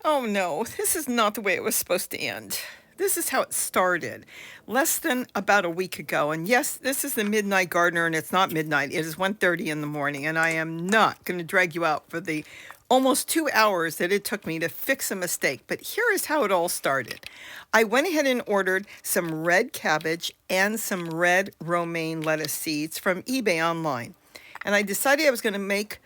Oh no, this is not the way it was supposed to end. This is how it started less than about a week ago. And yes, this is the Midnight Gardener, and it's not midnight. It is 1:30 in the morning, and I am not going to drag you out for the almost 2 hours that it took me to fix a mistake. But here is how it all started. I went ahead and ordered some red cabbage and some red romaine lettuce seeds from eBay online. And I decided I was going to make,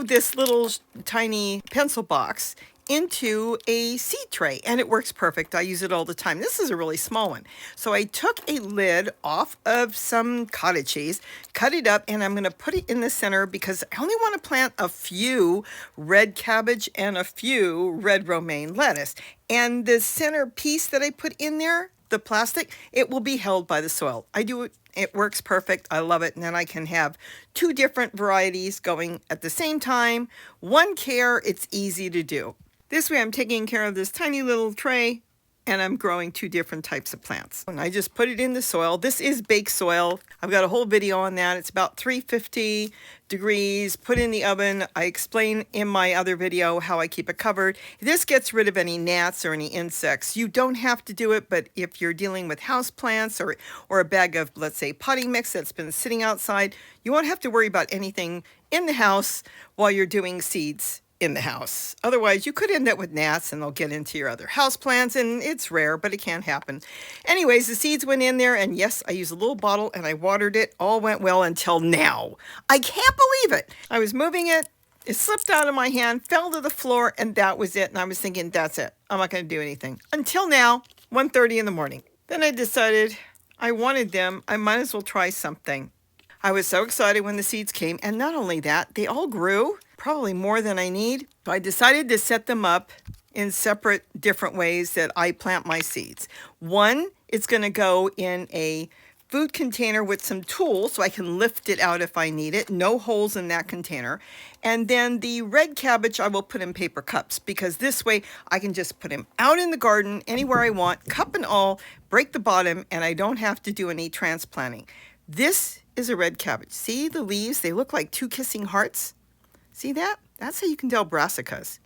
this little tiny pencil box into a seed tray, and it works perfect. I use it all the time. This is a really small one. So I took a lid off of some cottage cheese, cut it up, and I'm going to put it in the center because I only want to plant a few red cabbage and a few red romaine lettuce. And the center piece that I put in there, the plastic, it will be held by the soil. It works perfect. I love it. And then I can have two different varieties going at the same time. One care, it's easy to do. This way I'm taking care of this tiny little tray, and I'm growing two different types of plants. And I just put it in the soil. This is baked soil. I've got a whole video on that. It's about 350 degrees, put in the oven. I explain in my other video how I keep it covered. This gets rid of any gnats or any insects. You don't have to do it, but if you're dealing with house plants or a bag of, let's say, potting mix that's been sitting outside, you won't have to worry about anything in the house while you're doing seeds in the house. Otherwise, you could end up with gnats and they'll get into your other house plants, and it's rare, but it can happen. Anyways, the seeds went in there, and yes, I used a little bottle and I watered it. All went well until now. I can't believe it. I was moving it. It slipped out of my hand, fell to the floor, and that was it. And I was thinking, that's it. I'm not going to do anything. Until now, 1:30 in the morning. Then I decided I wanted them. I might as well try something. I was so excited when the seeds came, and not only that, they all grew, probably more than I need. So I decided to set them up in separate different ways that I plant my seeds. One, it's going to go in a food container with some tools so I can lift it out if I need it. No holes in that container. And then the red cabbage I will put in paper cups, because this way I can just put them out in the garden anywhere I want, cup and all, break the bottom, and I don't have to do any transplanting. This is a red cabbage. See the leaves? They look like two kissing hearts. See that? That's how you can tell brassicas.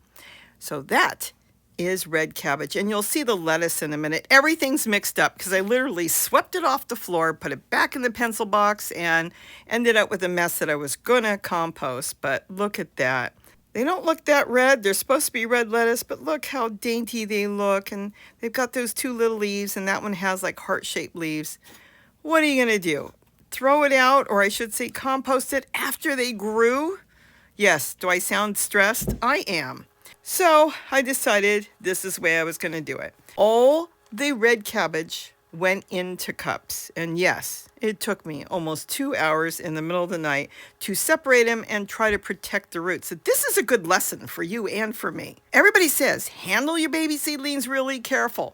So that is red cabbage. And you'll see the lettuce in a minute. Everything's mixed up because I literally swept it off the floor, put it back in the pencil box, and ended up with a mess that I was going to compost. But look at that. They don't look that red. They're supposed to be red lettuce, but look how dainty they look. And they've got those two little leaves, and that one has like heart-shaped leaves. What are you going to do? Throw it out, or I should say compost it after they grew? Yes, do I sound stressed? I am. So I decided this is the way I was going to do it. All the red cabbage went into cups. And yes, it took me almost 2 hours in the middle of the night to separate them and try to protect the roots. So this is a good lesson for you and for me. Everybody says, handle your baby seedlings really careful.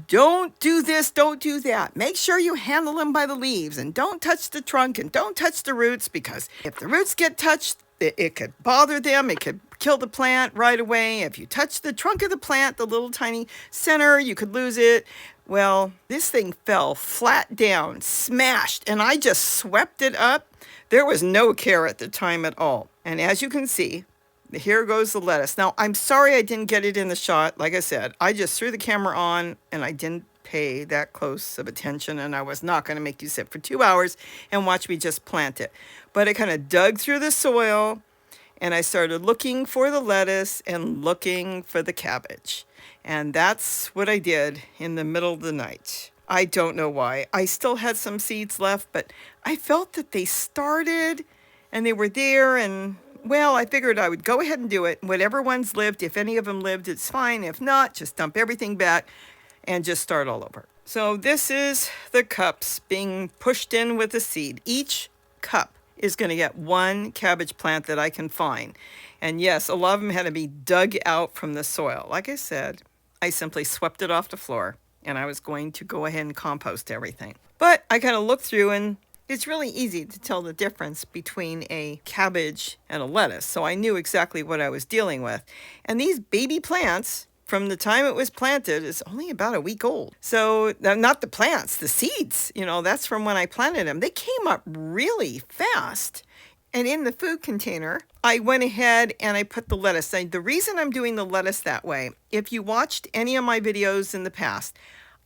Don't do this, don't do that. Make sure you handle them by the leaves, and don't touch the trunk, and don't touch the roots, because if the roots get touched, it could bother them. It could kill the plant right away. If you touch the trunk of the plant, the little tiny center, you could lose it. Well, this thing fell flat down, smashed, and I just swept it up. There was no care at the time at all. And as you can see, here goes the lettuce. Now, I'm sorry I didn't get it in the shot. Like I said, I just threw the camera on and I didn't pay that close of attention, and I was not going to make you sit for 2 hours and watch me just plant it. But I kind of dug through the soil, and I started looking for the lettuce and looking for the cabbage. And that's what I did in the middle of the night. I don't know why. I still had some seeds left, but I felt that they started and they were there, and well, I figured I would go ahead and do it. Whatever ones lived, if any of them lived, it's fine. If not, just dump everything back and just start all over. So this is the cups being pushed in with the seed. Each cup is going to get one cabbage plant that I can find. And yes, a lot of them had to be dug out from the soil. Like I said, I simply swept it off the floor, and I was going to go ahead and compost everything. But I kind of looked through, and it's really easy to tell the difference between a cabbage and a lettuce. So I knew exactly what I was dealing with. And these baby plants, from the time it was planted, is only about a week old. So not the plants, the seeds, that's from when I planted them. They came up really fast. And in the food container, I went ahead and I put the lettuce. The reason I'm doing the lettuce that way, if you watched any of my videos in the past,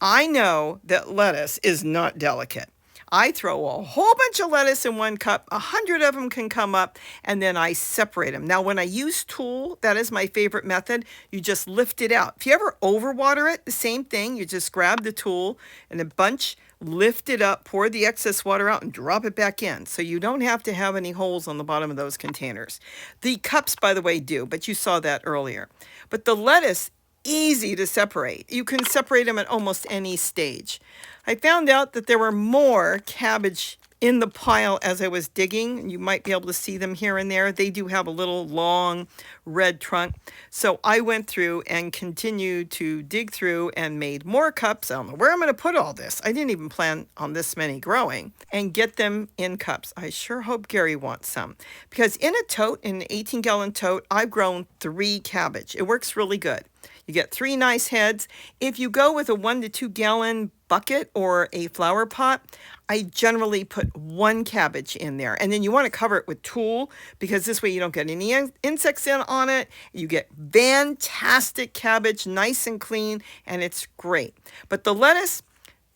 I know that lettuce is not delicate. I throw a whole bunch of lettuce in one cup, 100 of them can come up, and then I separate them. Now, when I use TULLE, that is my favorite method, you just lift it out. If you ever overwater it, the same thing, you just grab the TULLE and a bunch, lift it up, pour the excess water out, and drop it back in. So you don't have to have any holes on the bottom of those containers. The cups, by the way, do, but you saw that earlier. But the lettuce, easy to separate. You can separate them at almost any stage. I found out that there were more cabbage in the pile as I was digging. You might be able to see them here and there. They do have a little long red trunk. So I went through and continued to dig through and made more cups. I don't know where I'm going to put all this. I didn't even plan on this many growing, and get them in cups. I sure hope Gary wants some, because in a tote, in an 18-gallon tote, I've grown 3 cabbage. It works really good. You get 3 nice heads. If you go with a 1 to 2 gallon bucket or a flower pot, I generally put 1 cabbage in there. And then you want to cover it with TULLE, because this way you don't get any insects in on it. You get fantastic cabbage, nice and clean, and it's great. But the lettuce,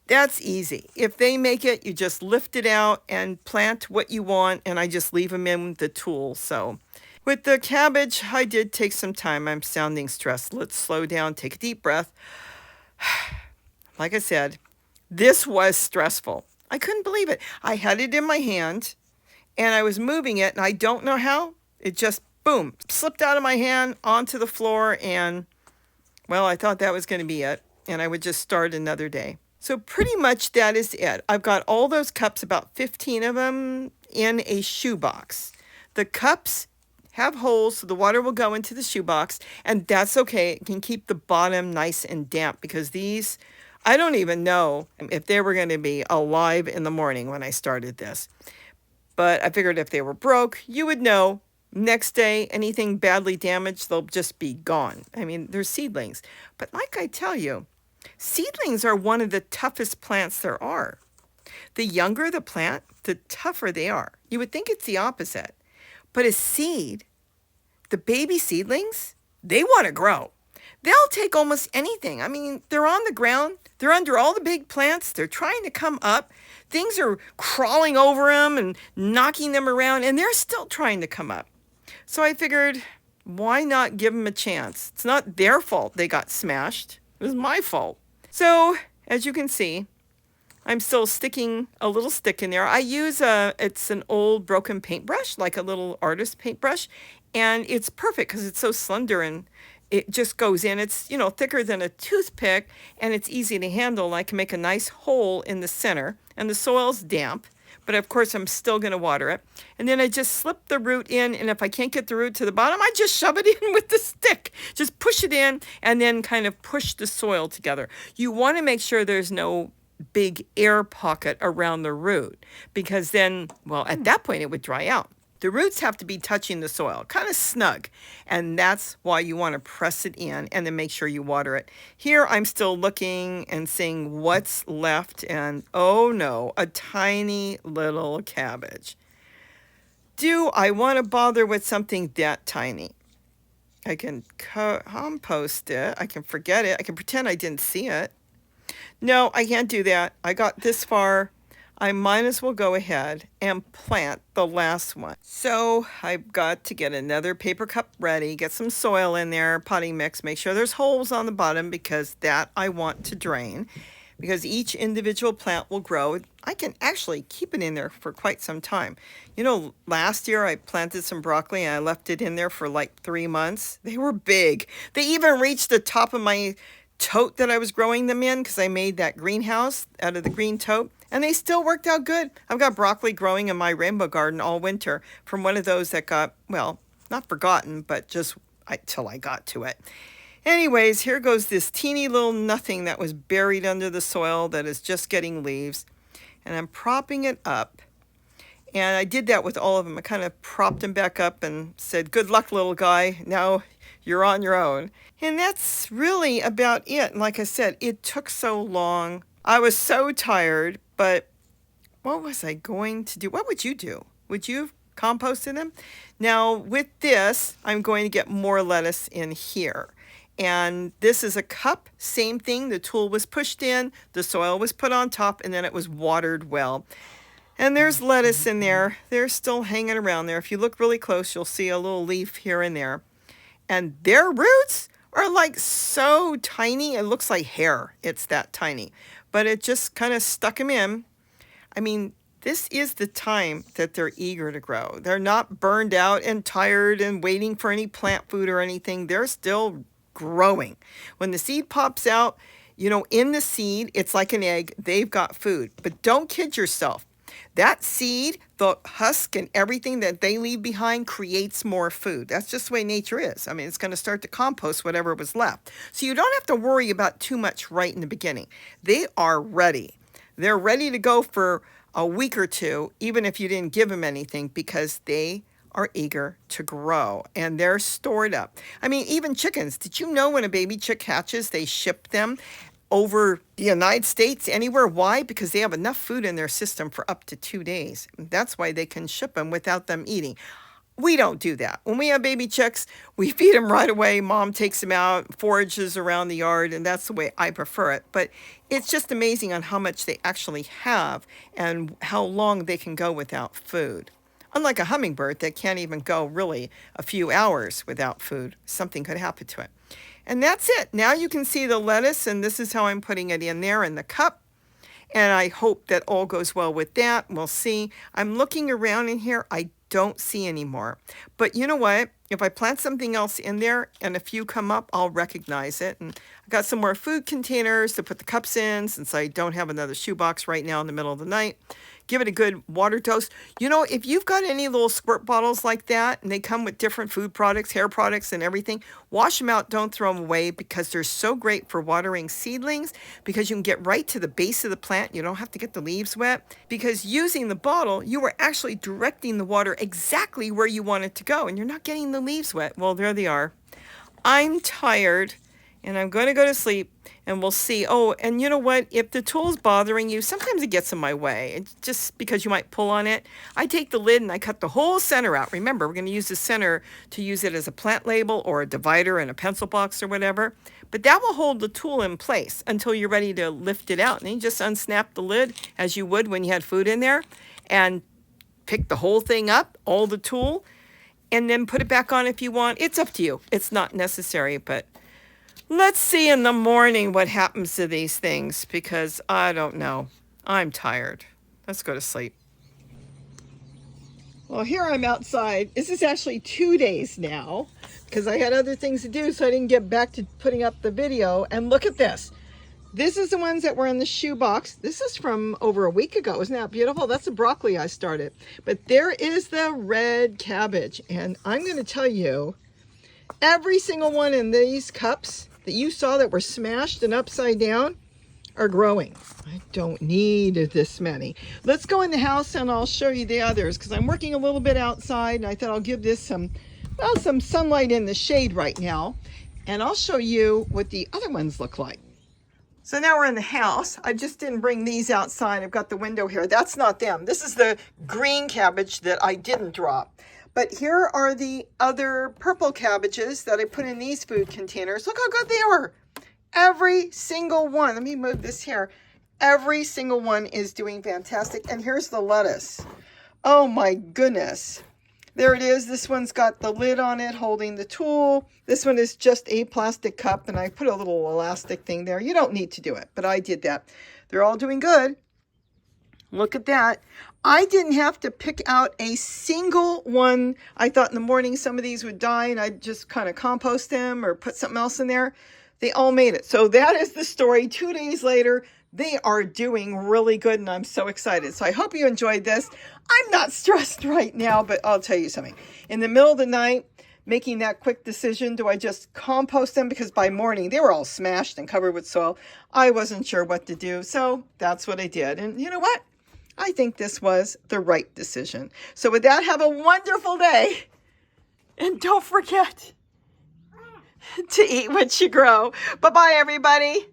that's easy. If they make it, you just lift it out and plant what you want, and I just leave them in the TULLE. So with the cabbage, I did take some time. I'm sounding stressed. Let's slow down, take a deep breath. Like I said, this was stressful. I couldn't believe it. I had it in my hand, and I was moving it, and I don't know how. It just, boom, slipped out of my hand onto the floor, and, well, I thought that was going to be it, and I would just start another day. So pretty much that is it. I've got all those cups, about 15 of them, in a shoebox. The cups have holes so the water will go into the shoebox, and that's okay. It can keep the bottom nice and damp, because these, I don't even know if they were going to be alive in the morning when I started this. But I figured if they were broke, you would know. Next day, anything badly damaged, they'll just be gone. I mean, they're seedlings. But like I tell you, seedlings are one of the toughest plants there are. The younger the plant, the tougher they are. You would think it's the opposite. But a seed, the baby seedlings, they want to grow. They'll take almost anything. I mean, they're on the ground. They're under all the big plants. They're trying to come up. Things are crawling over them and knocking them around, and they're still trying to come up. So I figured, why not give them a chance? It's not their fault they got smashed. It was my fault. So, as you can see, I'm still sticking a little stick in there. I use it's an old broken paintbrush, like a little artist paintbrush, and it's perfect because it's so slender and it just goes in. It's, you know, thicker than a toothpick, and it's easy to handle. I can make a nice hole in the center, and the soil's damp, but of course I'm still going to water it. And then I just slip the root in, and if I can't get the root to the bottom, I just shove it in with the stick. Just push it in, and then kind of push the soil together. You want to make sure there's no big air pocket around the root, because then, well, at that point it would dry out. The roots have to be touching the soil, kind of snug, and that's why you want to press it in and then make sure you water it. Here I'm still looking and seeing what's left, and oh no, a tiny little cabbage. Do I want to bother with something that tiny? I can compost it, I can forget it, I can pretend I didn't see it. No, I can't do that. I got this far. I might as well go ahead and plant the last one. So I've got to get another paper cup ready, get some soil in there, potting mix, make sure there's holes on the bottom, because that I want to drain, because each individual plant will grow. I can actually keep it in there for quite some time. You know, last year I planted some broccoli and I left it in there for like 3 months. They were big. They even reached the top of my tote that I was growing them in, because I made that greenhouse out of the green tote, and they still worked out good. I've got broccoli growing in my rainbow garden all winter from one of those that got, well, not forgotten, but just till I got to it. Anyways, here goes this teeny little nothing that was buried under the soil that is just getting leaves, and I'm propping it up. And I did that with all of them. I kind of propped him back up and said, good luck, little guy. Now you're on your own. And that's really about it. And like I said, it took so long. I was so tired, but what was I going to do? What would you do? Would you composted them. Now with this, I'm going to get more lettuce in here. And this is a cup, same thing. The tool was pushed in, the soil was put on top, and then it was watered well. And there's lettuce in there. They're still hanging around there. If you look really close, you'll see a little leaf here and there. And their roots are like so tiny, it looks like hair. It's that tiny. But it just kind of stuck them in. I mean, this is the time that they're eager to grow. They're not burned out and tired and waiting for any plant food or anything. They're still growing. When the seed pops out, you know, in the seed, it's like an egg. They've got food. But don't kid yourself. That seed, the husk and everything that they leave behind creates more food. That's just the way nature is. I mean, it's going to start to compost whatever was left. So you don't have to worry about too much right in the beginning. They are ready. They're ready to go for a week or two, even if you didn't give them anything, because they are eager to grow and they're stored up. I mean, even chickens. Did you know when a baby chick hatches, they ship them over the United States, anywhere? Why? Because they have enough food in their system for up to 2 days. That's why they can ship them without them eating. We don't do that. When we have baby chicks, we feed them right away. Mom takes them out, forages around the yard, and that's the way I prefer it. But it's just amazing on how much they actually have and how long they can go without food. Unlike a hummingbird that can't even go really a few hours without food, something could happen to it. And that's it. Now you can see the lettuce, and this is how I'm putting it in there in the cup. And I hope that all goes well with that. We'll see. I'm looking around in here. I don't see any more. But you know what? If I plant something else in there and a few come up, I'll recognize it. And I got some more food containers to put the cups in since I don't have another shoebox right now in the middle of the night. Give it a good water dose. You know, if you've got any little squirt bottles like that, and they come with different food products, hair products, and everything, wash them out. Don't throw them away because they're so great for watering seedlings because you can get right to the base of the plant. You don't have to get the leaves wet because using the bottle, you are actually directing the water exactly where you want it to go, and you're not getting the leaves wet. Well, there they are. I'm tired. And I'm going to go to sleep, and we'll see. Oh, and you know what? If the tool's bothering you, sometimes it gets in my way. It's just because you might pull on it. I take the lid and I cut the whole center out. Remember, we're going to use the center to use it as a plant label or a divider in a pencil box or whatever. But that will hold the tool in place until you're ready to lift it out. And then you just unsnap the lid as you would when you had food in there and pick the whole thing up, all the tool, and then put it back on if you want. It's up to you. It's not necessary, but let's see in the morning what happens to these things because I don't know. I'm tired. Let's go to sleep. Well, here I'm outside. This is actually 2 days now because I had other things to do, so I didn't get back to putting up the video. And look at this. This is the ones that were in the shoebox. This is from over a week ago. Isn't that beautiful? That's the broccoli I started. But there is the red cabbage. And I'm going to tell you, every single one in these cups that you saw that were smashed and upside down are growing. I don't need this many. Let's go in the house and I'll show you the others because I'm working a little bit outside and I thought I'll give this some sunlight in the shade right now. And I'll show you what the other ones look like. So now we're in the house. I just didn't bring these outside. I've got the window here. That's not them. This is the green cabbage that I didn't drop. But here are the other purple cabbages that I put in these food containers. Look how good they are. Every single one. Let me move this here. Every single one is doing fantastic. And here's the lettuce. Oh my goodness. There it is. This one's got the lid on it holding the tool. This one is just a plastic cup and I put a little elastic thing there. You don't need to do it, but I did that. They're all doing good. Look at that. I didn't have to pick out a single one. I thought in the morning some of these would die and I'd just kind of compost them or put something else in there. They all made it. So that is the story. 2 days later, they are doing really good and I'm so excited. So I hope you enjoyed this. I'm not stressed right now, but I'll tell you something. In the middle of the night, making that quick decision, do I just compost them? Because by morning, they were all smashed and covered with soil. I wasn't sure what to do. So that's what I did. And you know what? I think this was the right decision. So with that, have a wonderful day. And don't forget to eat what you grow. Bye-bye, everybody.